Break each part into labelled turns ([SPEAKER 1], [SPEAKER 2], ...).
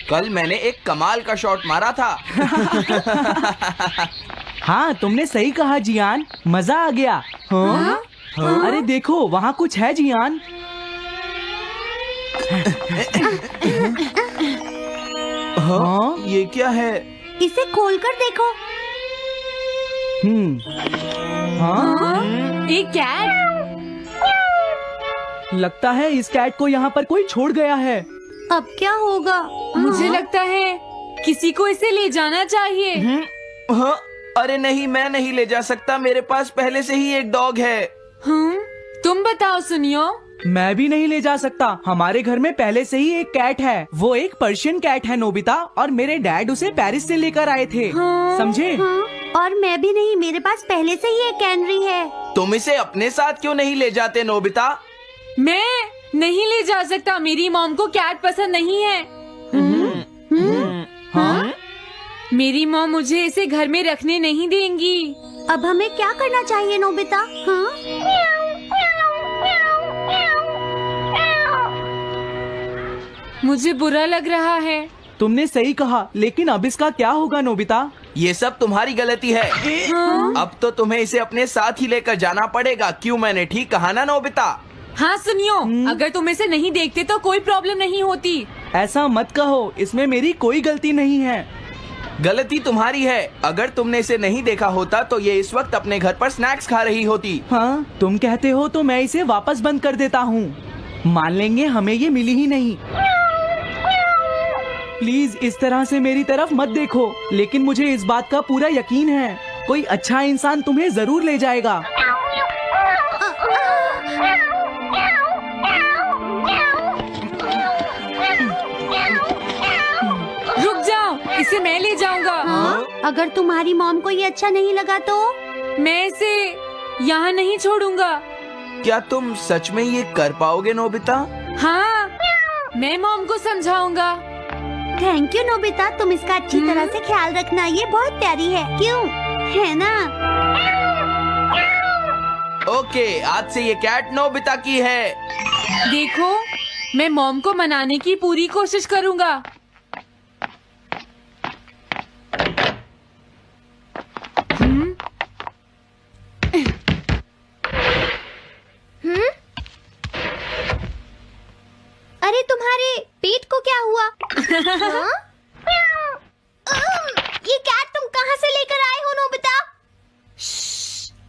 [SPEAKER 1] कल मैंने एक कमाल का शॉट मारा था।
[SPEAKER 2] हाँ, तुमने सही कहा जियान, मजा आ गया। हाँ? अरे देखो, वहाँ कुछ है जियान। हाँ?
[SPEAKER 1] ये क्या है?
[SPEAKER 3] इसे खोलकर देखो।
[SPEAKER 2] हाँ?
[SPEAKER 4] एक कैट।
[SPEAKER 2] लगता है इस कैट को यहाँ पर कोई छोड़ गया है।
[SPEAKER 3] अब क्या होगा?
[SPEAKER 4] मुझे लगता है किसी को इसे ले जाना चाहिए।
[SPEAKER 1] हाँ? अरे नहीं, मैं नहीं ले जा सकता, मेरे पास पहले से ही एक डॉग है।
[SPEAKER 4] तुम बताओ सुनियो।
[SPEAKER 2] मैं भी नहीं ले जा सकता, हमारे घर में पहले से ही एक कैट है। वो एक पर्शियन कैट है नोबिता, और मेरे डैड उसे पेरिस से लेकर आए थे। समझे?
[SPEAKER 3] और मैं भी नहीं, मेरे पास पहले से ही एक कैनरी है।
[SPEAKER 1] तुम इसे अपने साथ क्यों नहीं ले जाते नोबिता?
[SPEAKER 4] मैं नहीं ले जा सकता, मेरी मॉम को कैट पसंद नहीं है।
[SPEAKER 2] हाँ?
[SPEAKER 4] मेरी मॉम मुझे इसे घर में रखने नहीं देंगी।
[SPEAKER 3] अब हमें क्या करना चाहिए नोबिता? हाँ?
[SPEAKER 4] मुझे बुरा लग रहा है।
[SPEAKER 2] तुमने सही कहा, लेकिन अब इसका क्या होगा नोबिता?
[SPEAKER 1] ये सब तुम्हारी गलती है। अब तो तुम्हें इसे अपने साथ ही लेकर जाना पड़ेगा। क्यों, मैंने ठीक कहा ना नोबिता?
[SPEAKER 4] हाँ सुनियो, अगर तुम इसे नहीं देखते तो कोई प्रॉब्लम नहीं होती।
[SPEAKER 2] ऐसा मत कहो, इसमें मेरी कोई गलती नहीं है।
[SPEAKER 1] गलती तुम्हारी है। अगर तुमने इसे नहीं देखा होता तो ये इस वक्त अपने घर पर स्नैक्स खा रही होती।
[SPEAKER 2] हाँ, तुम कहते हो तो मैं इसे वापस बंद कर देता हूँ। मान लेंगे हमें ये मिली ही नहीं। प्लीज इस तरह से मेरी तरफ मत देखो, लेकिन मुझे इस बात का पूरा यकीन है, कोई अच्छा इंसान तुम्हें जरूर ले जाएगा।
[SPEAKER 4] रुक जाओ, इसे मैं ले जाऊंगा।
[SPEAKER 3] अगर तुम्हारी मॉम को ये अच्छा नहीं लगा तो?
[SPEAKER 4] मैं इसे यहाँ नहीं छोड़ूंगा।
[SPEAKER 1] क्या तुम सच में ये कर पाओगे नोबिता?
[SPEAKER 4] हाँ, मैं मॉम को समझाऊंगा।
[SPEAKER 3] थैंक यू नोबिता, तुम इसका अच्छी तरह से ख्याल रखना, ये बहुत प्यारी है। क्यों, है ना?
[SPEAKER 1] ओके, आज से ये कैट नोबिता की है।
[SPEAKER 4] देखो, मैं मॉम को मनाने की पूरी कोशिश करूंगा।
[SPEAKER 3] अरे तुम्हारे पेट को क्या हुआ? हाँ? ये कैट तुम कहाँ से लेकर आए हो नोबिता?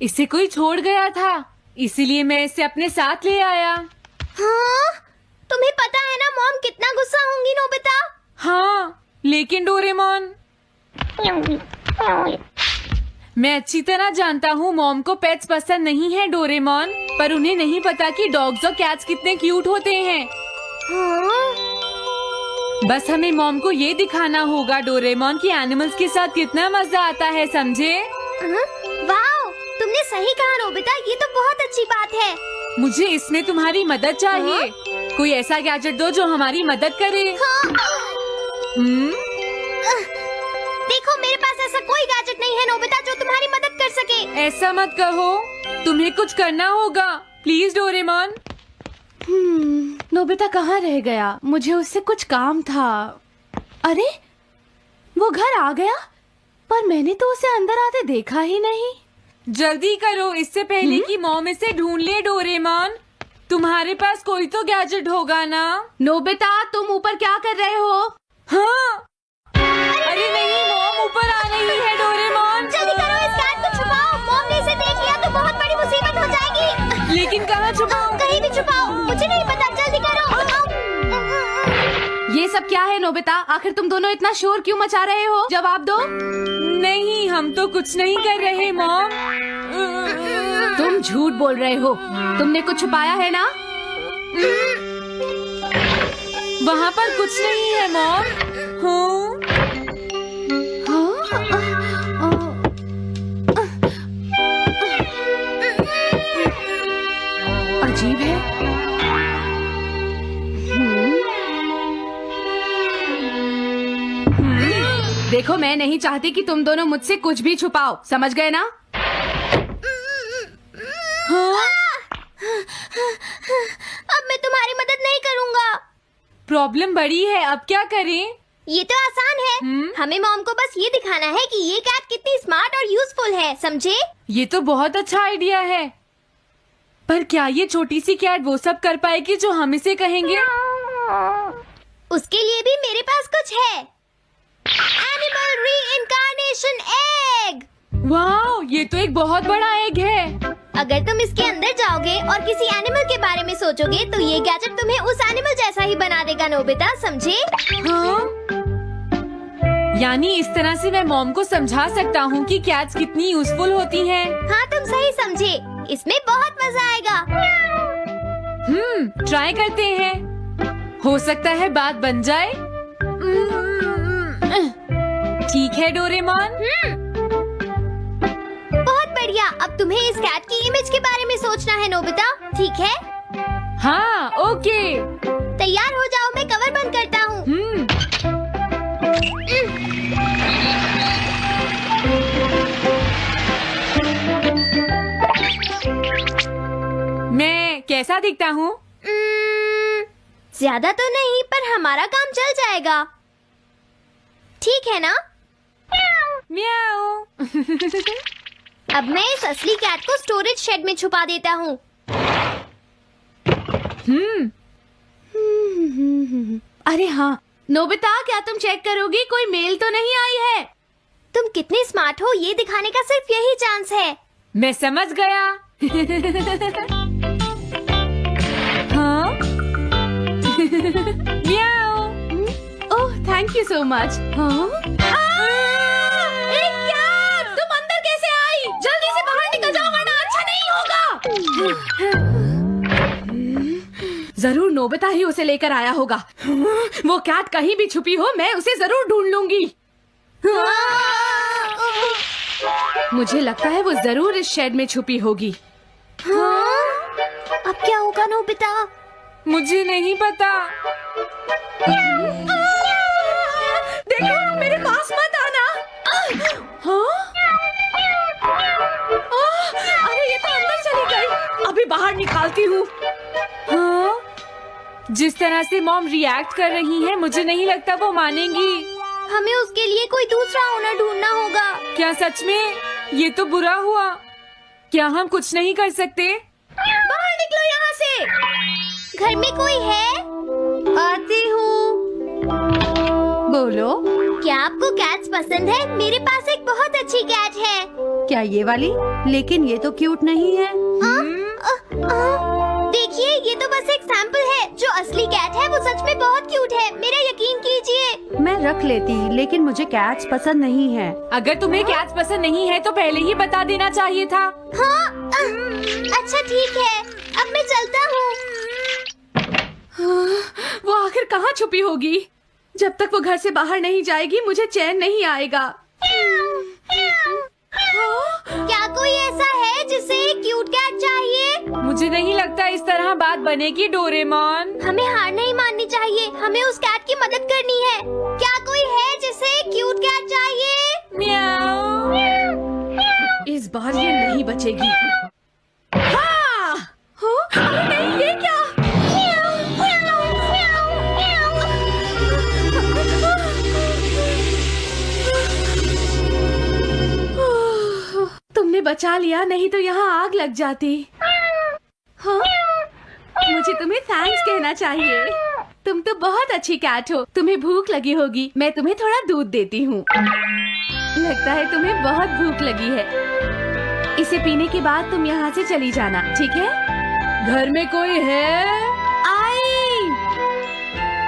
[SPEAKER 4] इसे कोई छोड़ गया था, इसीलिए मैं इसे अपने साथ ले आया।
[SPEAKER 3] हाँ? तुम्हें पता है ना मॉम कितना गुस्सा होंगी नोबिता?
[SPEAKER 4] हाँ, लेकिन डोरेमोन, मैं अच्छी तरह जानता हूँ मॉम को पेट्स पसंद नहीं है डोरेमोन, पर उन्हें नहीं पता कि डॉग्स और कैट्स कितने क्यूट होते हैं।
[SPEAKER 3] हाँ?
[SPEAKER 4] बस हमें मॉम को ये दिखाना होगा डोरेमोन कि एनिमल्स के साथ कितना मजा आता है, समझे?
[SPEAKER 3] वाओ, तुमने सही कहा नोबिता, ये तो बहुत अच्छी बात है।
[SPEAKER 4] मुझे इसमें तुम्हारी मदद चाहिए। कोई ऐसा गैजेट दो जो हमारी मदद करे।
[SPEAKER 3] देखो, मेरे पास ऐसा कोई गैजेट नहीं है नोबिता जो तुम्हारी मदद कर सके।
[SPEAKER 4] ऐसा मत कहो, तुम्हें कुछ करना होगा, प्लीज डोरेमोन।
[SPEAKER 5] नोबिता कहाँ रह गया? मुझे उससे कुछ काम था। अरे, वो घर आ गया, पर मैंने तो उसे अंदर आते देखा ही नहीं।
[SPEAKER 4] जल्दी करो, इससे पहले कि मॉम इसे ढूंढ ले डोरेमोन। तुम्हारे पास कोई तो गैजेट होगा ना?
[SPEAKER 5] नोबिता, तुम ऊपर क्या कर रहे हो?
[SPEAKER 4] हाँ? अरे नहीं, मॉम ऊपर आ रही है डोरेमोन।
[SPEAKER 3] जल्दी करो, इस कैट को छुपाओ। मॉम ने इसे देख लिया तो बहुत बड़ी मुसीबत हो जाएगी।
[SPEAKER 4] लेकिन कहाँ छुपाऊं?
[SPEAKER 3] कहीं भी छुपाओ, मुझे नहीं पता, जल्दी करो।
[SPEAKER 5] ये सब क्या है नोबिता? आखिर तुम दोनों इतना शोर क्यों मचा रहे हो? जवाब दो।
[SPEAKER 4] नहीं, हम तो कुछ नहीं कर रहे मॉम।
[SPEAKER 5] तुम झूठ बोल रहे हो, तुमने कुछ छुपाया है ना?
[SPEAKER 4] वहाँ पर कुछ नहीं है मॉम।
[SPEAKER 5] अजीब है। देखो, मैं नहीं चाहती कि तुम दोनों मुझसे कुछ भी छुपाओ, समझ गए ना?
[SPEAKER 3] अब मैं तुम्हारी मदद नहीं करूँगा।
[SPEAKER 4] प्रॉब्लम बड़ी है, अब क्या करें?
[SPEAKER 6] ये तो आसान है। हमें मॉम को बस ये दिखाना है कि ये कैट कितनी स्मार्ट और यूजफुल है, समझे?
[SPEAKER 4] ये तो बहुत अच्छा आइडिया है, पर क्या ये छोटी सी कैट वो सब कर पाएगी जो हम इसे कहेंगे?
[SPEAKER 6] उसके लिए भी मेरे पास कुछ है। Animal reincarnation egg.
[SPEAKER 4] वाह, ये तो एक बहुत बड़ा एग है।
[SPEAKER 6] अगर तुम इसके अंदर जाओगे और किसी एनिमल के बारे में सोचोगे तो ये गैजेट तुम्हें उस एनिमल जैसा ही बना देगा, नोबिता, समझे?
[SPEAKER 4] हाँ? यानी इस तरह से मैं मॉम को समझा सकता हूँ कि कैट्स कितनी यूजफुल होती हैं।
[SPEAKER 6] हाँ, तुम सही समझे। इसमें बहुत मजा आएगा।
[SPEAKER 4] ट्राई करते हैं। हो सकता है बात बन जाए। ठीक है डोरेमोन।
[SPEAKER 6] बहुत बढ़िया। अब तुम्हें इस कैट की इमेज के बारे में सोचना है, नोबिता, ठीक है?
[SPEAKER 4] हाँ, ओके।
[SPEAKER 6] तैयार हो जाओ, मैं कवर बंद करता हूँ।
[SPEAKER 4] मैं कैसा दिखता हूँ?
[SPEAKER 6] ज्यादा तो नहीं, पर हमारा काम चल जाएगा, ठीक है ना?
[SPEAKER 4] म्याऊ।
[SPEAKER 6] अब मैं इस असली कैट को स्टोरेज शेड में छुपा देता हूँ।
[SPEAKER 5] अरे हाँ, नोबिता, क्या तुम चेक करोगी कोई मेल तो नहीं आई है?
[SPEAKER 6] तुम कितने स्मार्ट हो ये दिखाने का सिर्फ यही चांस है।
[SPEAKER 4] मैं समझ गया। हाँ? म्याऊ।
[SPEAKER 5] ओह, थैंक यू सो मच। हाँ? तुम अंदर कैसे आई? जल्दी से बाहर निकल जाओ वरना अच्छा नहीं होगा। जरूर नोबिता ही उसे लेकर आया होगा। वो कैट कहीं भी छुपी हो, मैं उसे जरूर ढूंढ लूंगी। मुझे लगता है वो जरूर इस शेड में छुपी होगी।
[SPEAKER 6] अब क्या होगा, नोबिता?
[SPEAKER 4] मुझे नहीं पता।
[SPEAKER 5] देखो, मेरे पास मत आना। हाँ? अरे ये तो अंदर चली गई। अभी बाहर निकालती हूँ।
[SPEAKER 4] हाँ? जिस तरह से मॉम रिएक्ट कर रही है, मुझे नहीं लगता वो मानेंगी।
[SPEAKER 6] हमें उसके लिए कोई दूसरा ओनर ढूंढना होगा।
[SPEAKER 4] क्या सच में? ये तो बुरा हुआ। क्या हम कुछ नहीं कर सकते?
[SPEAKER 6] बाहर निकलो यहाँ से। घर में कोई है? आती हूँ।
[SPEAKER 5] बोलो,
[SPEAKER 6] क्या आपको कैट्स पसंद है? मेरे पास एक बहुत अच्छी कैट है।
[SPEAKER 5] क्या ये वाली? लेकिन ये तो क्यूट नहीं है।
[SPEAKER 6] देखिए, ये तो बस एक सैंपल है। जो असली कैट है वो सच में बहुत क्यूट है, मेरा यकीन कीजिए।
[SPEAKER 5] मैं रख लेती, लेकिन मुझे कैट्स पसंद नहीं है।
[SPEAKER 4] अगर तुम्हें कैट्स पसंद नहीं है तो पहले ही बता देना चाहिए था।
[SPEAKER 6] हाँ, अच्छा ठीक है, अब मैं चलता हूँ।
[SPEAKER 5] वो आखिर कहाँ छुपी होगी? जब तक वो घर से बाहर नहीं जाएगी मुझे चैन नहीं आएगा।
[SPEAKER 6] क्या कोई ऐसा है जिसे एक क्यूट कैट चाहिए?
[SPEAKER 4] मुझे नहीं लगता इस तरह बात बनेगी डोरेमोन।
[SPEAKER 6] हमें हार नहीं माननी चाहिए, हमें उस कैट की मदद करनी है। क्या कोई है जिसे एक क्यूट कैट चाहिए?
[SPEAKER 4] म्याऊ।
[SPEAKER 5] इस बार ये नहीं बचेगी। हाँ! हो? नहीं, ये क्या? तुमने बचा लिया, नहीं तो यहाँ आग लग जाती। हाँ? मुझे तुम्हें थैंक्स कहना चाहिए। तुम तो बहुत अच्छी कैट हो। तुम्हें भूख लगी होगी, मैं तुम्हें थोड़ा दूध देती हूँ। लगता है तुम्हें बहुत भूख लगी है। इसे पीने के बाद तुम यहाँ से चली जाना, ठीक है? घर में कोई है? आई!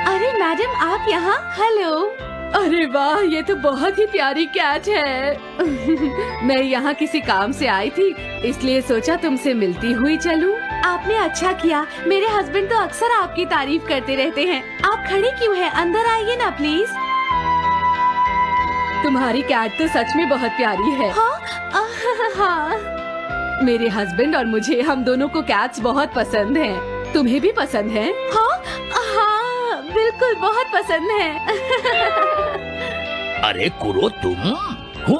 [SPEAKER 5] अरे मैडम, आप यहाँ? हेलो। अरे वाह, ये तो बहुत ही प्यारी कैट है। मैं यहाँ किसी काम से आई थी, इसलिए सोचा तुमसे मिलती हुई चलूं। आपने अच्छा किया। मेरे हस्बैंड तो अक्सर आपकी तारीफ करते रहते हैं। आप खड़े क्यों हैं? अंदर आइए ना प्लीज। तुम्हारी कैट तो सच में बहुत प्यारी है। हाँ? हाँ। मेरे हस्बैंड और मुझे, हम दोनों को कैट्स बहुत पसंद हैं। तुम्हें भी पसंद है? हाँ, हाँ, बिल्कुल बहुत पसंद है।
[SPEAKER 7] अरे कुरो, तुम हो?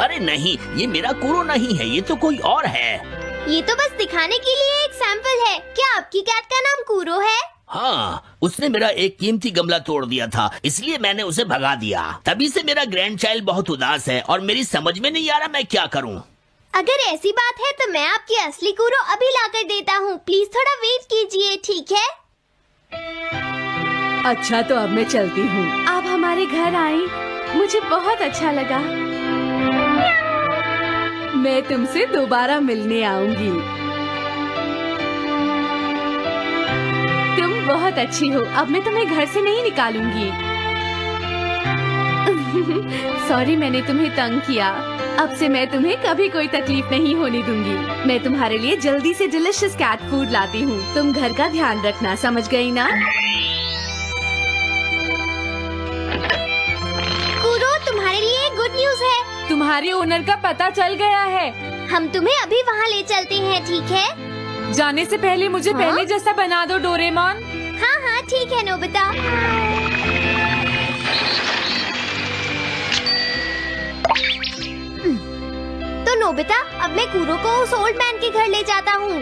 [SPEAKER 7] अरे नहीं, ये मेरा कुरो नहीं है, ये तो कोई और है।
[SPEAKER 6] ये तो बस दिखाने के लिए एक सैंपल है। क्या आपकी कैट का नाम कूरो है?
[SPEAKER 7] हाँ, उसने मेरा एक कीमती गमला तोड़ दिया था, इसलिए मैंने उसे भगा दिया। तभी से मेरा ग्रैंड चाइल्ड बहुत उदास है और मेरी समझ में नहीं आ रहा मैं क्या करूँ।
[SPEAKER 6] अगर ऐसी बात है तो मैं आपकी असली कूरो अभी लाकर देता हूँ। प्लीज थोड़ा वेट कीजिए, ठीक है?
[SPEAKER 5] अच्छा, तो अब मैं चलती हूँ। आप हमारे घर आई, मुझे बहुत अच्छा लगा। मैं तुमसे दोबारा मिलने आऊंगी। तुम बहुत अच्छी हो। अब मैं तुम्हें घर से नहीं निकालूंगी। सॉरी, मैंने तुम्हें तंग किया। अब से मैं तुम्हें कभी कोई तकलीफ नहीं होने दूंगी। मैं तुम्हारे लिए जल्दी से डिलिशियस कैट फूड लाती हूँ। तुम घर का ध्यान रखना, समझ गई ना?
[SPEAKER 6] कूरो, तुम्हारे लिए गुड न्यूज है।
[SPEAKER 4] तुम्हारे ओनर का पता चल गया है।
[SPEAKER 6] हम तुम्हें अभी वहाँ ले चलते हैं, ठीक है?
[SPEAKER 4] जाने से पहले मुझे पहले जैसा बना दो डोरेमोन।
[SPEAKER 6] हाँ हाँ ठीक है नोबिता। तो नोबिता, अब मैं कूरो को उस ओल्ड मैन के घर ले जाता हूँ।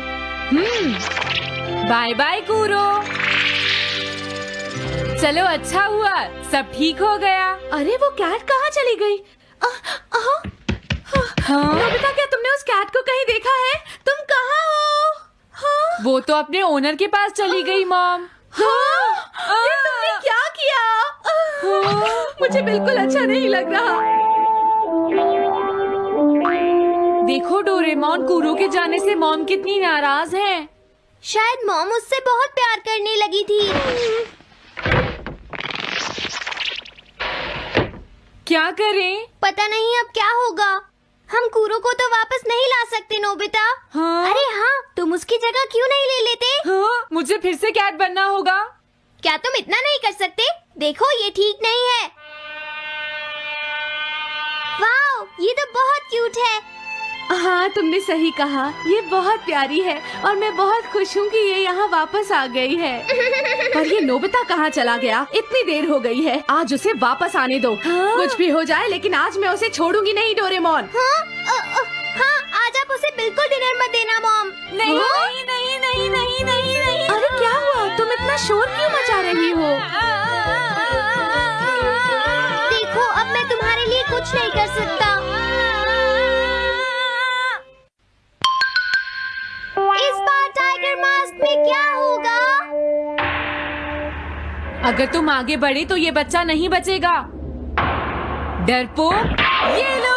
[SPEAKER 4] बाय बाय कूरो। चलो, अच्छा हुआ, सब ठीक हो गया।
[SPEAKER 5] अरे वो कैट कहाँ चली गई? नोबिता, क्या तुमने उस कैट को कहीं देखा है? तुम कहाँ हो? हाँ?
[SPEAKER 4] वो तो अपने ओनर के पास चली गई मॉम।
[SPEAKER 5] हाँ? ये तुमने क्या किया? मुझे बिल्कुल अच्छा नहीं लग रहा।
[SPEAKER 4] देखो डोरेमोन, कूरो के जाने से मॉम कितनी नाराज हैं।
[SPEAKER 6] शायद मॉम उससे बहुत प्यार करने लगी थी।
[SPEAKER 4] क्या करें?
[SPEAKER 6] पता नहीं अब क्या होगा। हम कूरो को तो वापस नहीं ला सकते नोबिता।
[SPEAKER 4] हाँ?
[SPEAKER 6] अरे हाँ, तुम उसकी जगह क्यों नहीं ले लेते?
[SPEAKER 4] हाँ? मुझे फिर से कैट बनना होगा।
[SPEAKER 6] क्या तुम इतना नहीं कर सकते? देखो, ये ठीक नहीं है। वाओ, ये तो बहुत क्यूट है।
[SPEAKER 5] हाँ, तुमने सही कहा, ये बहुत प्यारी है और मैं बहुत खुश हूँ कि ये यहाँ वापस आ गई है। पर ये नोबिता कहाँ चला गया? इतनी देर हो गई है, आज उसे वापस आने दो।
[SPEAKER 4] हाँ?
[SPEAKER 5] कुछ भी हो जाए, लेकिन आज मैं उसे छोड़ूंगी नहीं डोरेमोन।
[SPEAKER 6] हाँ, आज आप उसे बिल्कुल डिनर मत देना मॉम।
[SPEAKER 4] नहीं
[SPEAKER 6] हाँ?
[SPEAKER 4] नहीं नहीं नहीं नहीं नहीं नहीं।
[SPEAKER 5] अरे क्या हुआ? तुम इतना शोर क्यों मचा रही हो?
[SPEAKER 6] देखो, अब मैं तुम्हारे लिए कुछ नहीं कर सकता। इस बार टाइगर मास्क में क्या होगा?
[SPEAKER 4] अगर तुम आगे बढ़े तो ये बच्चा नहीं बचेगा। डरपोक, ये लो।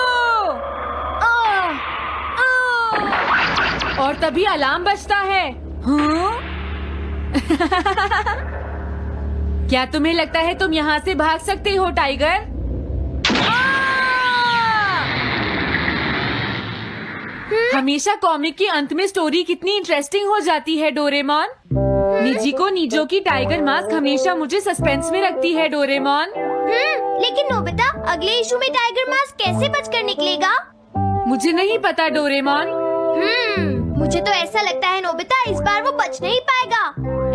[SPEAKER 4] और तभी अलार्म बजता है। हाँ? क्या तुम्हें लगता है तुम यहाँ से भाग सकते हो टाइगर? हमेशा कॉमिक के अंत में स्टोरी कितनी इंटरेस्टिंग हो जाती है डोरेमोन। निजी को नीजो की टाइगर मास्क हमेशा मुझे सस्पेंस में रखती है डोरेमोन।
[SPEAKER 6] लेकिन नोबिता, अगले इशू में टाइगर मास्क कैसे बचकर निकलेगा?
[SPEAKER 4] मुझे नहीं पता डोरेमोन।
[SPEAKER 6] मुझे तो ऐसा लगता है नोबिता, इस बार वो बच नहीं पाएगा।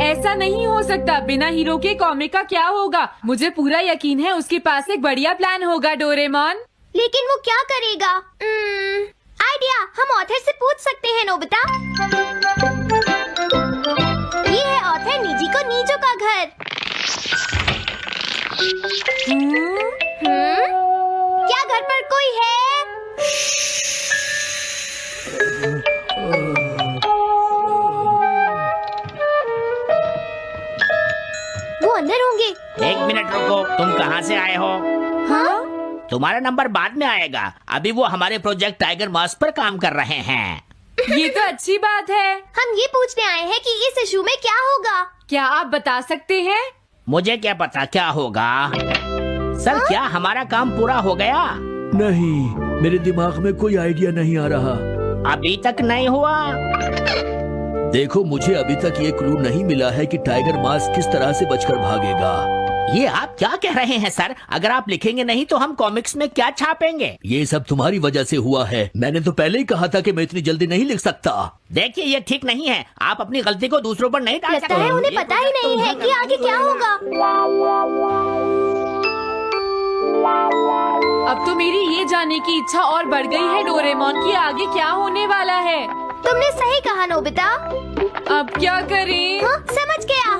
[SPEAKER 4] ऐसा नहीं हो सकता। बिना हीरो के कॉमिक का क्या होगा? मुझे पूरा यकीन है उसके पास एक बढ़िया प्लान होगा डोरेमोन।
[SPEAKER 6] लेकिन वो क्या करेगा? आइडिया, हम ऑथर से पूछ सकते हैं नोबिता। ये है ऑथर निजी को नीजो का घर। क्या घर पर कोई है? वो अंदर होंगे।
[SPEAKER 7] एक मिनट रुको, तुम कहाँ से आए हो?
[SPEAKER 6] हाँ?
[SPEAKER 7] तुम्हारा नंबर बाद में आएगा, अभी वो हमारे प्रोजेक्ट टाइगर मास्क पर काम कर रहे हैं।
[SPEAKER 4] ये तो अच्छी बात है।
[SPEAKER 6] हम ये पूछने आए हैं कि इस इशू में क्या होगा।
[SPEAKER 4] क्या आप बता सकते हैं?
[SPEAKER 7] मुझे क्या पता क्या होगा। सर, क्या हमारा काम पूरा हो गया?
[SPEAKER 8] नहीं, मेरे दिमाग में कोई आइडिया नहीं आ रहा।
[SPEAKER 7] अभी तक नहीं हुआ।
[SPEAKER 8] देखो, मुझे अभी तक ये क्लू नहीं मिला है कि टाइगर मास्क किस तरह से बचकर भागेगा।
[SPEAKER 7] ये आप क्या कह रहे हैं सर? अगर आप लिखेंगे नहीं तो हम कॉमिक्स में क्या छापेंगे?
[SPEAKER 8] ये सब तुम्हारी वजह से हुआ है। मैंने तो पहले ही कहा था कि मैं इतनी जल्दी नहीं लिख सकता।
[SPEAKER 7] देखिए, ये ठीक नहीं है। आप अपनी गलती को दूसरों पर नहीं डाल
[SPEAKER 6] लगता है उन्हें पता ही नहीं है कि आगे क्या होगा।
[SPEAKER 4] अब तो मेरी ये जानने की इच्छा और बढ़ गई है डोरेमोन कि आगे क्या होने वाला है।
[SPEAKER 6] तुमने सही कहा नोबिता।
[SPEAKER 4] अब क्या करें?
[SPEAKER 6] हाँ, समझ गया।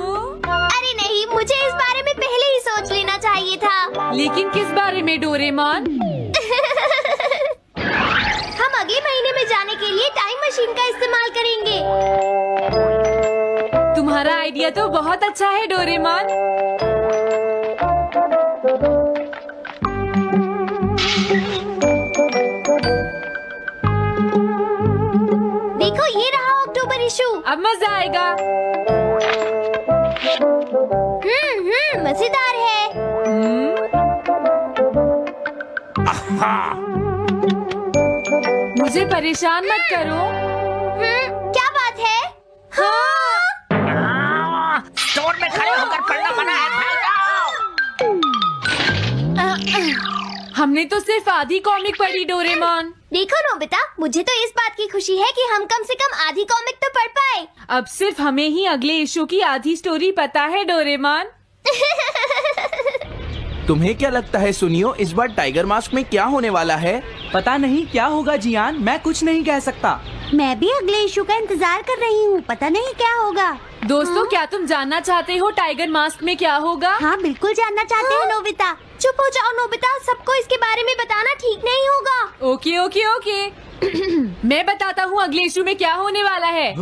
[SPEAKER 6] चाहिए था।
[SPEAKER 4] लेकिन किस बारे में डोरेमोन?
[SPEAKER 6] हम अगले महीने में जाने के लिए टाइम मशीन का इस्तेमाल करेंगे।
[SPEAKER 4] तुम्हारा आइडिया तो बहुत अच्छा है डोरेमोन।
[SPEAKER 6] देखो ये रहा अक्टूबर इशू।
[SPEAKER 4] अब मजा आएगा।
[SPEAKER 6] मजेदार है।
[SPEAKER 4] मुझे परेशान मत करो।
[SPEAKER 6] क्या बात है?
[SPEAKER 7] स्टोर में खड़े होकर पढ़ना मना है, भाग जाओ।
[SPEAKER 4] हमने तो सिर्फ आधी कॉमिक पढ़ी डोरेमोन।
[SPEAKER 6] देखो नोबिता, मुझे तो इस बात की खुशी है कि हम कम से कम आधी कॉमिक तो पढ़ पाए।
[SPEAKER 4] अब सिर्फ हमें ही अगले इशू की आधी स्टोरी पता है डोरेमोन।
[SPEAKER 1] तुम्हें क्या लगता है सुनियो, इस बार टाइगर मास्क में क्या होने वाला है?
[SPEAKER 2] पता नहीं क्या होगा जियान, मैं कुछ नहीं कह सकता।
[SPEAKER 3] मैं भी अगले इशू का इंतजार कर रही हूँ, पता नहीं क्या होगा।
[SPEAKER 4] दोस्तों क्या तुम जानना चाहते हो टाइगर मास्क में क्या होगा?
[SPEAKER 3] हाँ बिल्कुल जानना चाहते हैं नोबिता।
[SPEAKER 6] चुप हो जाओ नोबिता, सबको इसके बारे में बताना ठीक नहीं होगा।
[SPEAKER 4] Okay okay okay. मैं बताता हूँ अगले इशू में क्या होने वाला है।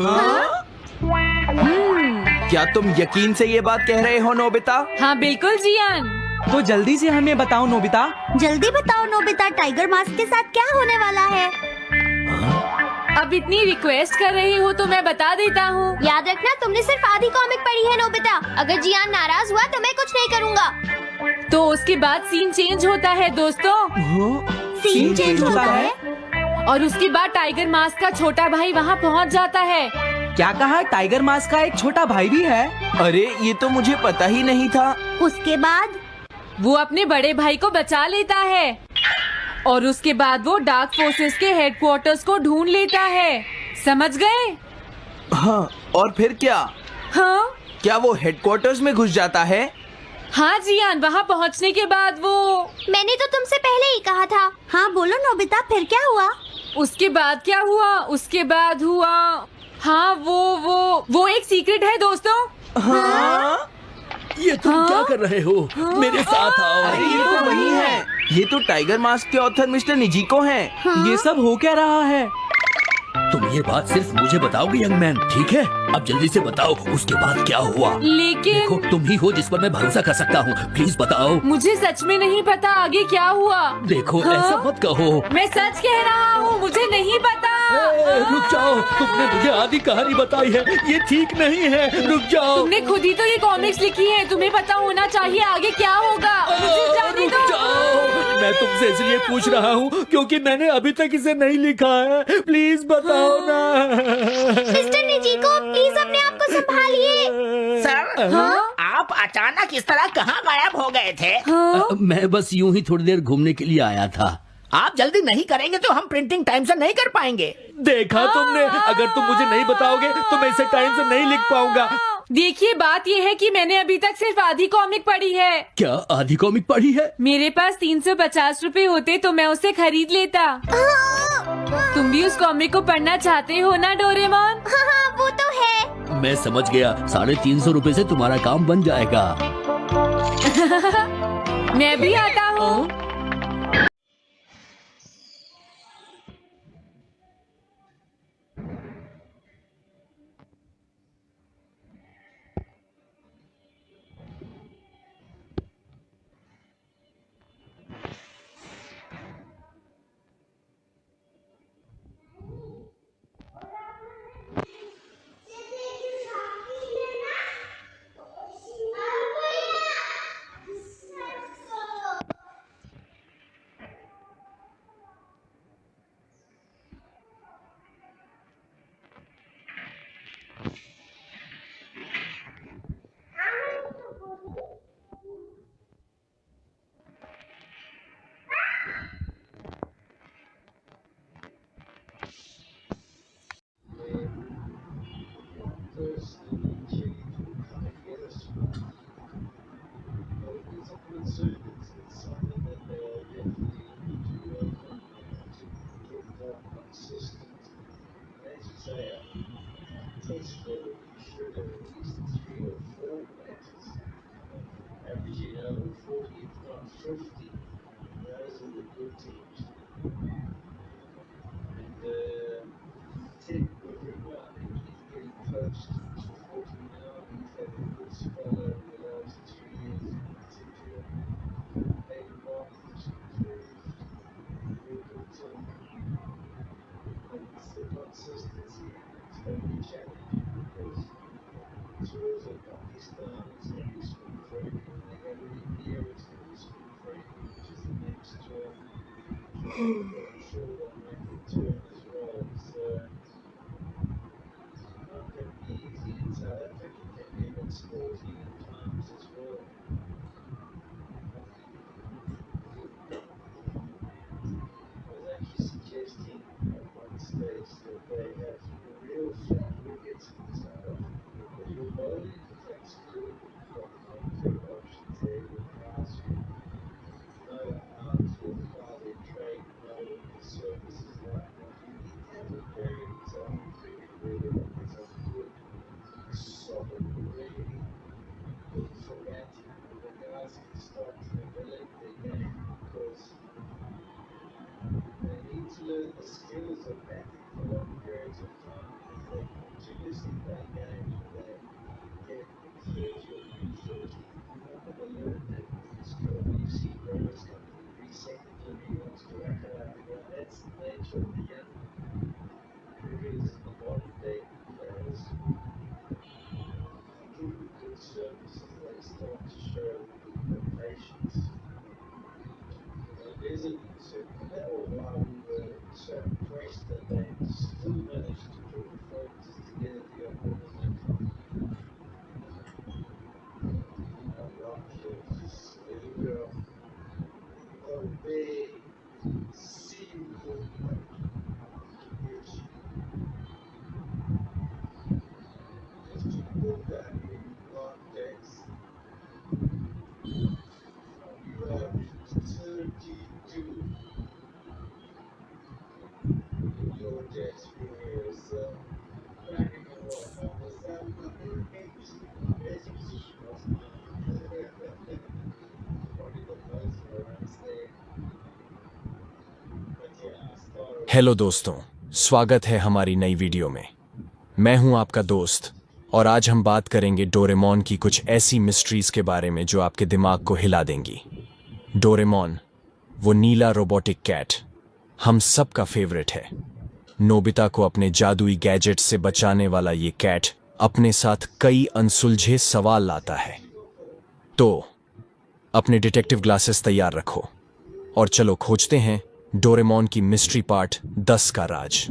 [SPEAKER 1] क्या तुम यकीन से ये बात कह रहे हो नोबिता?
[SPEAKER 4] हाँ बिल्कुल जियान।
[SPEAKER 2] तो जल्दी से हमें बताओ नोबिता।
[SPEAKER 3] जल्दी बताओ नोबिता, टाइगर मास्क के साथ क्या होने वाला है?
[SPEAKER 4] अब इतनी रिक्वेस्ट कर रही हो तो मैं बता देता हूँ।
[SPEAKER 6] याद रखना तुमने सिर्फ आधी कॉमिक पढ़ी है नोबिता। अगर जियान नाराज हुआ तो मैं कुछ नहीं करूँगा।
[SPEAKER 4] तो उसके बाद सीन चेंज होता है दोस्तों।
[SPEAKER 3] सीन चेंज होता है?
[SPEAKER 4] और उसके बाद टाइगर मास्क का छोटा भाई वहाँ पहुँच जाता है।
[SPEAKER 2] क्या कहा? टाइगर मास्क का एक छोटा भाई भी है?
[SPEAKER 1] अरे ये तो मुझे पता ही नहीं था।
[SPEAKER 3] उसके बाद
[SPEAKER 4] वो अपने बड़े भाई को बचा लेता है और उसके बाद वो डार्क फोर्सेस के हेडक्वार्टर्स को ढूंढ लेता है। समझ गए?
[SPEAKER 1] हाँ, और फिर क्या?
[SPEAKER 4] हाँ
[SPEAKER 1] क्या वो हेडक्वार्टर्स में घुस जाता है?
[SPEAKER 4] हाँ जियान, वहाँ पहुँचने के बाद वो
[SPEAKER 6] मैंने तो तुमसे पहले ही कहा था।
[SPEAKER 3] हाँ बोलो नोबिता, फिर क्या हुआ?
[SPEAKER 4] उसके बाद क्या हुआ? उसके बाद हुआ हाँ वो एक सीक्रेट है दोस्तों।
[SPEAKER 1] हाँ?
[SPEAKER 8] ये तुम क्या कर रहे हो? मेरे साथ आओ।
[SPEAKER 1] अरे ये तो वही है। ये तो टाइगर मास्क के ऑथर मिस्टर निजिको हैं।
[SPEAKER 2] ये सब हो क्या रहा है?
[SPEAKER 8] तुम ये बात सिर्फ मुझे बताओगे यंग मैन, ठीक है? अब जल्दी से बताओ उसके बाद क्या हुआ।
[SPEAKER 4] लेकिन
[SPEAKER 8] देखो तुम ही हो जिस पर मैं भरोसा कर सकता हूँ, प्लीज बताओ।
[SPEAKER 4] मुझे सच में नहीं पता आगे क्या हुआ।
[SPEAKER 8] देखो ऐसा मत कहो।
[SPEAKER 4] मैं सच कह रहा हूँ, मुझे नहीं पता।
[SPEAKER 8] रुक जाओ, तुमने मुझे आधी कहानी बताई है, ये ठीक नहीं है। रुक जाओ।
[SPEAKER 4] तुमने खुद ही तो ये कॉमिक्स लिखी है, तुम्हें पता होना चाहिए आगे क्या होगा। मुझे जाने
[SPEAKER 8] रुक
[SPEAKER 4] दो।
[SPEAKER 8] जाओ, मैं तुमसे इसलिए पूछ रहा हूँ क्योंकि मैंने अभी तक इसे नहीं लिखा है। प्लीज बताओ ना।
[SPEAKER 6] मिस्टर निजिको, प्लीज अपने आप को संभालिए।
[SPEAKER 7] सर, आप अचानक इस तरह कहाँ गायब हो गए थे?
[SPEAKER 8] मैं बस यूं ही थोड़ी देर घूमने के लिए आया था।
[SPEAKER 7] आप जल्दी नहीं करेंगे तो हम प्रिंटिंग टाइम से नहीं कर पाएंगे।
[SPEAKER 8] देखा तुमने, अगर तुम मुझे नहीं बताओगे तो मैं इसे टाइम से नहीं लिख पाऊंगा।
[SPEAKER 4] देखिए बात ये है कि मैंने अभी तक सिर्फ आधी कॉमिक पढ़ी है।
[SPEAKER 8] क्या आधी कॉमिक पढ़ी है?
[SPEAKER 4] मेरे पास 350 रुपए होते तो मैं उसे खरीद लेता। तुम भी उस कॉमिक को पढ़ना चाहते हो ना डोरेमोन?
[SPEAKER 6] हाँ वो तो है।
[SPEAKER 8] मैं समझ गया, 350 रुपए से तुम्हारा काम बन जाएगा।
[SPEAKER 4] मैं भी आता हूँ।
[SPEAKER 9] हेलो दोस्तों, स्वागत है हमारी नई वीडियो में। मैं हूं आपका दोस्त और आज हम बात करेंगे डोरेमोन की कुछ ऐसी मिस्ट्रीज के बारे में जो आपके दिमाग को हिला देंगी। डोरेमोन, वो नीला रोबोटिक कैट, हम सबका फेवरेट है। नोबिता को अपने जादुई गैजेट से बचाने वाला ये कैट अपने साथ कई अनसुलझे सवाल लाता है। तो अपने डिटेक्टिव ग्लासेस तैयार रखो और चलो खोजते हैं डोरेमोन की मिस्ट्री पार्ट 10 का राज।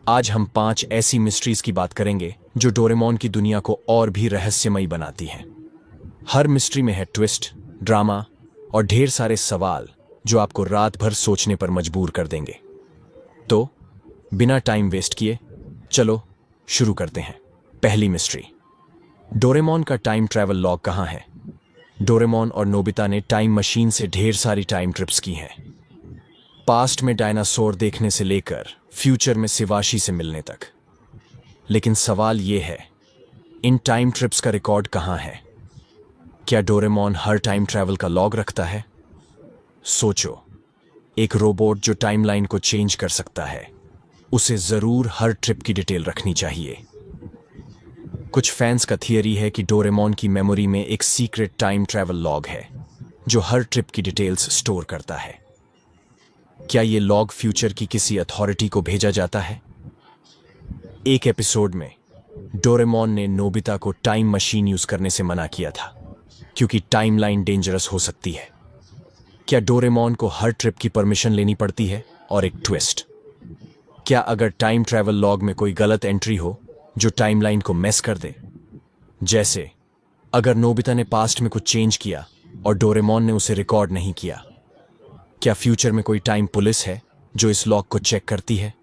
[SPEAKER 9] आज हम 5 ऐसी मिस्ट्रीज की बात करेंगे जो डोरेमोन की दुनिया को और भी रहस्यमयी बनाती हैं। हर मिस्ट्री में है ट्विस्ट, ड्रामा और ढेर सारे सवाल जो आपको रात भर सोचने पर मजबूर कर देंगे। तो बिना टाइम वेस्ट किए चलो शुरू करते हैं। पहली मिस्ट्री, डोरेमोन का टाइम ट्रैवल लॉग कहाँ है? डोरेमोन और नोबिता ने टाइम मशीन से ढेर सारी टाइम ट्रिप्स की हैं। पास्ट में डायनासोर देखने से लेकर फ्यूचर में शिवाशी से मिलने तक। लेकिन सवाल यह है, इन टाइम ट्रिप्स का रिकॉर्ड कहाँ है? क्या डोरेमोन हर टाइम ट्रैवल का लॉग रखता है? सोचो, एक रोबोट जो टाइमलाइन को चेंज कर सकता है, उसे जरूर हर ट्रिप की डिटेल रखनी चाहिए। कुछ फैंस का थियरी है कि डोरेमोन की मेमोरी में एक सीक्रेट टाइम ट्रैवल लॉग है जो हर ट्रिप की डिटेल्स स्टोर करता है। क्या ये लॉग फ्यूचर की किसी अथॉरिटी को भेजा जाता है? एक एपिसोड में डोरेमोन ने नोबिता को टाइम मशीन यूज करने से मना किया था क्योंकि टाइमलाइन डेंजरस हो सकती है। क्या डोरेमोन को हर ट्रिप की परमिशन लेनी पड़ती है? और एक ट्विस्ट, क्या अगर टाइम ट्रैवल लॉग में कोई गलत एंट्री हो जो टाइमलाइन को मेस कर दे? जैसे अगर नोबिता ने पास्ट में कुछ चेंज किया और डोरेमोन ने उसे रिकॉर्ड नहीं किया, क्या फ्यूचर में कोई टाइम पुलिस है जो इस लॉग को चेक करती है?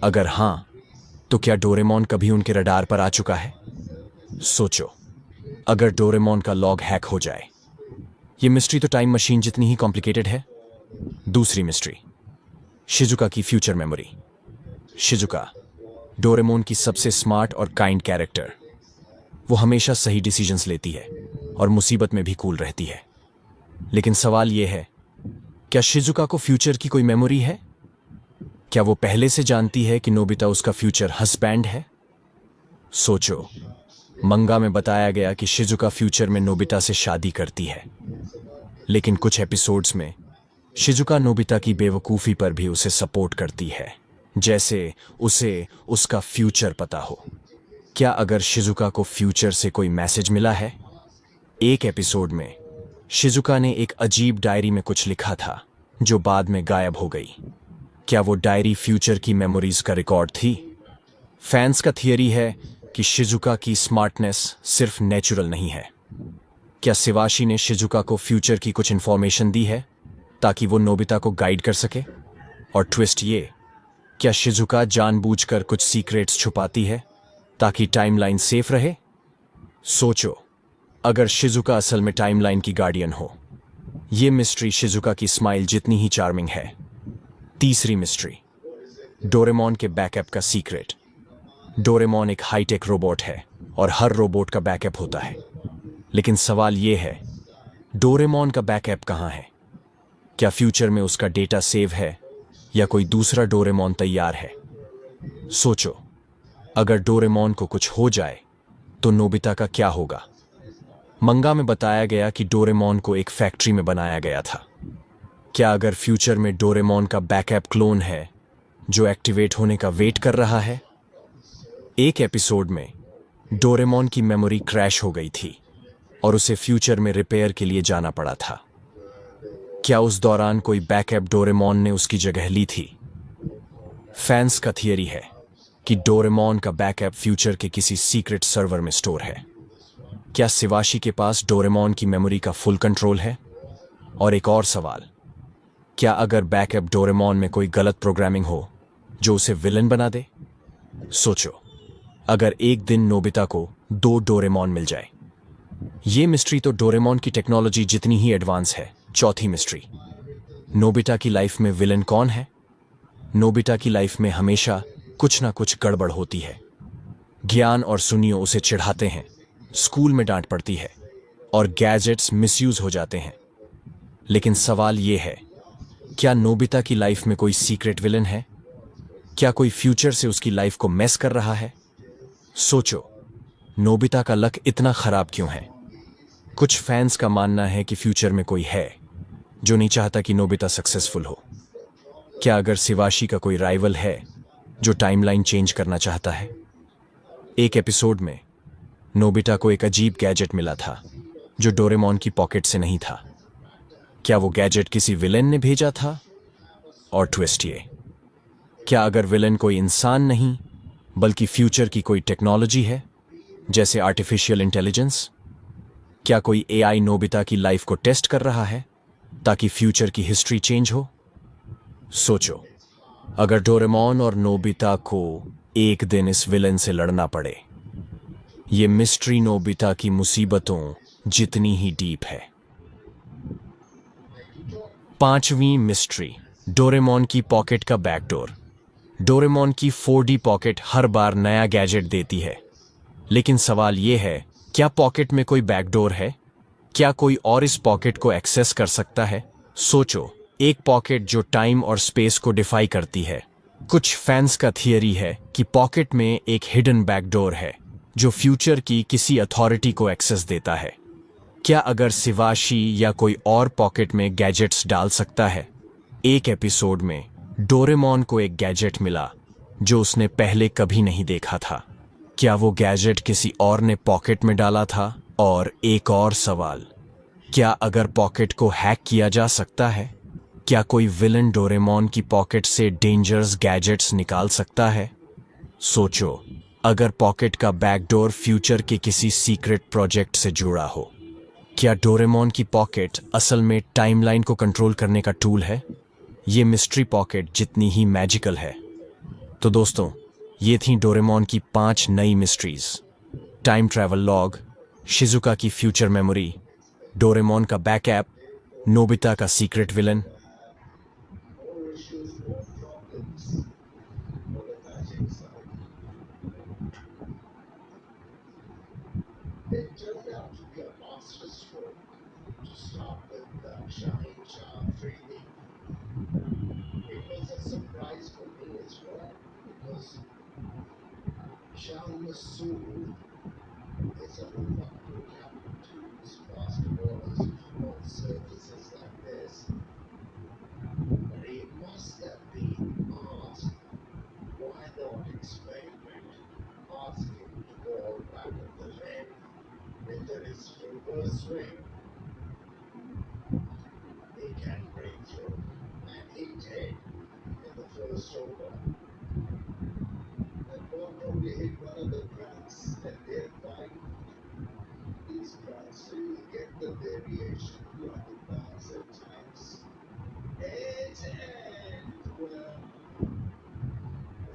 [SPEAKER 9] अगर हां, तो क्या डोरेमोन कभी उनके रडार पर आ चुका है? सोचो, अगर डोरेमोन का लॉग हैक हो जाए। ये मिस्ट्री तो टाइम मशीन जितनी ही कॉम्प्लिकेटेड है। दूसरी मिस्ट्री, शिजुका की फ्यूचर मेमोरी। शिजुका, डोरेमोन की सबसे स्मार्ट और काइंड कैरेक्टर। वो हमेशा सही डिसीजंस लेती है और मुसीबत में भी कूल रहती है। लेकिन सवाल यह है, क्या शिजुका को फ्यूचर की कोई मेमोरी है? क्या वो पहले से जानती है कि नोबिता उसका फ्यूचर हस्बैंड है? सोचो, मंगा में बताया गया कि शिजुका फ्यूचर में नोबिता से शादी करती है, लेकिन कुछ एपिसोड्स में शिजुका नोबिता की बेवकूफी पर भी उसे सपोर्ट करती है, जैसे उसे उसका फ्यूचर पता हो। क्या अगर शिजुका को फ्यूचर से कोई मैसेज मिला है? एक एपिसोड में शिजुका ने एक अजीब डायरी में कुछ लिखा था जो बाद में गायब हो गई। क्या वो डायरी फ्यूचर की मेमोरीज का रिकॉर्ड थी? फैंस का थियरी है कि शिजुका की स्मार्टनेस सिर्फ नेचुरल नहीं है। क्या शिवाशी ने शिजुका को फ्यूचर की कुछ इंफॉर्मेशन दी है ताकि वो नोबिता को गाइड कर सके? और ट्विस्ट ये, क्या शिजुका जानबूझकर कुछ सीक्रेट्स छुपाती है ताकि टाइमलाइन सेफ रहे? सोचो, अगर शिजुका असल में टाइमलाइन की गार्डियन हो। ये मिस्ट्री शिजुका की स्माइल जितनी ही चार्मिंग है। तीसरी मिस्ट्री, डोरेमोन के बैकअप का सीक्रेट। डोरेमोन एक हाईटेक रोबोट है और हर रोबोट का बैकअप होता है, लेकिन सवाल यह है, डोरेमोन का बैकअप कहां है? क्या फ्यूचर में उसका डेटा सेव है या कोई दूसरा डोरेमोन तैयार है? सोचो, अगर डोरेमोन को कुछ हो जाए तो नोबिता का क्या होगा? मंगा में बताया गया कि डोरेमोन को एक फैक्ट्री में बनाया गया था। क्या अगर फ्यूचर में डोरेमोन का बैकअप क्लोन है जो एक्टिवेट होने का वेट कर रहा है? एक एपिसोड में डोरेमोन की मेमोरी क्रैश हो गई थी और उसे फ्यूचर में रिपेयर के लिए जाना पड़ा था। क्या उस दौरान कोई बैकअप डोरेमोन ने उसकी जगह ली थी? फैंस का थियरी है कि डोरेमोन का बैकअप फ्यूचर के किसी सीक्रेट सर्वर में स्टोर है। क्या शिवाशी के पास डोरेमोन की मेमोरी का फुल कंट्रोल है? और एक और सवाल, क्या अगर बैकअप डोरेमोन में कोई गलत प्रोग्रामिंग हो जो उसे विलन बना दे? सोचो, अगर एक दिन नोबिता को 2 डोरेमोन मिल जाए। ये मिस्ट्री तो डोरेमोन की टेक्नोलॉजी जितनी ही एडवांस है। चौथी मिस्ट्री, नोबिता की लाइफ में विलन कौन है? नोबिता की लाइफ में हमेशा कुछ ना कुछ गड़बड़ होती है। ज्ञान और सुनियो उसे चिढ़ाते हैं, स्कूल में डांट पड़ती है और गैजेट्स मिसयूज हो जाते हैं। लेकिन सवाल यह है, क्या नोबिता की लाइफ में कोई सीक्रेट विलन है? क्या कोई फ्यूचर से उसकी लाइफ को मेस कर रहा है? सोचो, नोबिता का लक इतना खराब क्यों है? कुछ फैंस का मानना है कि फ्यूचर में कोई है जो नहीं चाहता कि नोबिता सक्सेसफुल हो। क्या अगर शिवाशी का कोई राइवल है जो टाइमलाइन चेंज करना चाहता है? एक एपिसोड में नोबिता को एक अजीब गैजेट मिला था जो डोरेमोन की पॉकेट से नहीं था। क्या वो गैजेट किसी विलेन ने भेजा था? और ट्विस्ट ये, क्या अगर विलेन कोई इंसान नहीं बल्कि फ्यूचर की कोई टेक्नोलॉजी है, जैसे आर्टिफिशियल इंटेलिजेंस? क्या कोई एआई नोबिता की लाइफ को टेस्ट कर रहा है ताकि फ्यूचर की हिस्ट्री चेंज हो? सोचो, अगर डोरेमोन और नोबिता को एक दिन इस विलेन से लड़ना पड़े। ये मिस्ट्री नोबिता की मुसीबतों जितनी ही डीप है। पांचवी मिस्ट्री, डोरेमोन की पॉकेट का बैकडोर। डोरेमोन की 4D पॉकेट हर बार नया गैजेट देती है, लेकिन सवाल यह है, क्या पॉकेट में कोई बैकडोर है? क्या कोई और इस पॉकेट को एक्सेस कर सकता है? सोचो, एक पॉकेट जो टाइम और स्पेस को डिफाई करती है। कुछ फैंस का थियरी है कि पॉकेट में एक हिडन बैकडोर है जो फ्यूचर की किसी अथॉरिटी को एक्सेस देता है। क्या अगर शिवाशी या कोई और पॉकेट में गैजेट्स डाल सकता है? एक एपिसोड में डोरेमोन को एक गैजेट मिला जो उसने पहले कभी नहीं देखा था। क्या वो गैजेट किसी और ने पॉकेट में डाला था? और एक और सवाल, क्या अगर पॉकेट को हैक किया जा सकता है? क्या कोई विलन डोरेमोन की पॉकेट से डेंजरस गैजेट्स निकाल सकता है? सोचो, अगर पॉकेट का बैकडोर फ्यूचर के किसी सीक्रेट प्रोजेक्ट से जुड़ा हो। क्या डोरेमोन की पॉकेट असल में टाइमलाइन को कंट्रोल करने का टूल है? ये मिस्ट्री पॉकेट जितनी ही मैजिकल है। तो दोस्तों, ये थी डोरेमोन की 5 नई mysteries. Time travel log, Shizuka की फ्यूचर मेमोरी, डोरेमोन का बैकअप, नोबिता का secret villain.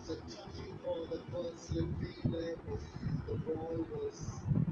[SPEAKER 10] It's a toughie for the first slip feeling. The ball was